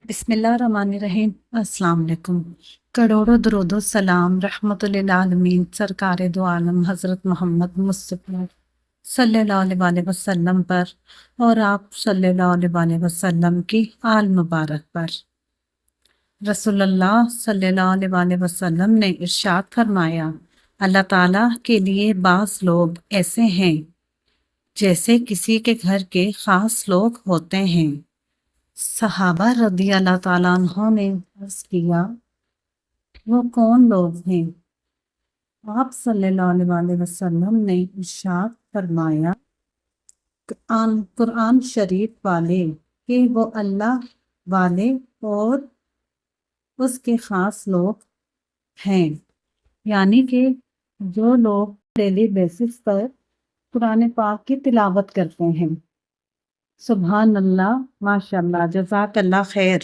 بسم اللہ الرحمن الرحیم۔ السلام علیکم۔ کروڑوں درود و سلام رحمت للعالمین سرکار دو عالم حضرت محمد مصطفیٰ صلی اللہ علیہ وآلہ وسلم پر اور آپ صلی اللہ علیہ وآلہ وسلم کی آل مبارک پر۔ رسول اللہ صلی اللہ علیہ وآلہ وسلم نے ارشاد فرمایا، اللہ تعالیٰ کے لیے بعض لوگ ایسے ہیں جیسے کسی کے گھر کے خاص لوگ ہوتے ہیں۔ صحابہ رضی اللہ تعالیٰ عنہ نے عرض کیا، وہ کون لوگ ہیں؟ آپ صلی اللہ علیہ وآلہ وسلم نے ارشاد فرمایا، قرآن شریف والے کہ وہ اللہ والے اور اس کے خاص لوگ ہیں، یعنی کہ جو لوگ ڈیلی بیسس پر قرآن پاک کی تلاوت کرتے ہیں۔ سبحان اللہ، ماشاء اللہ، جزاک اللہ خیر۔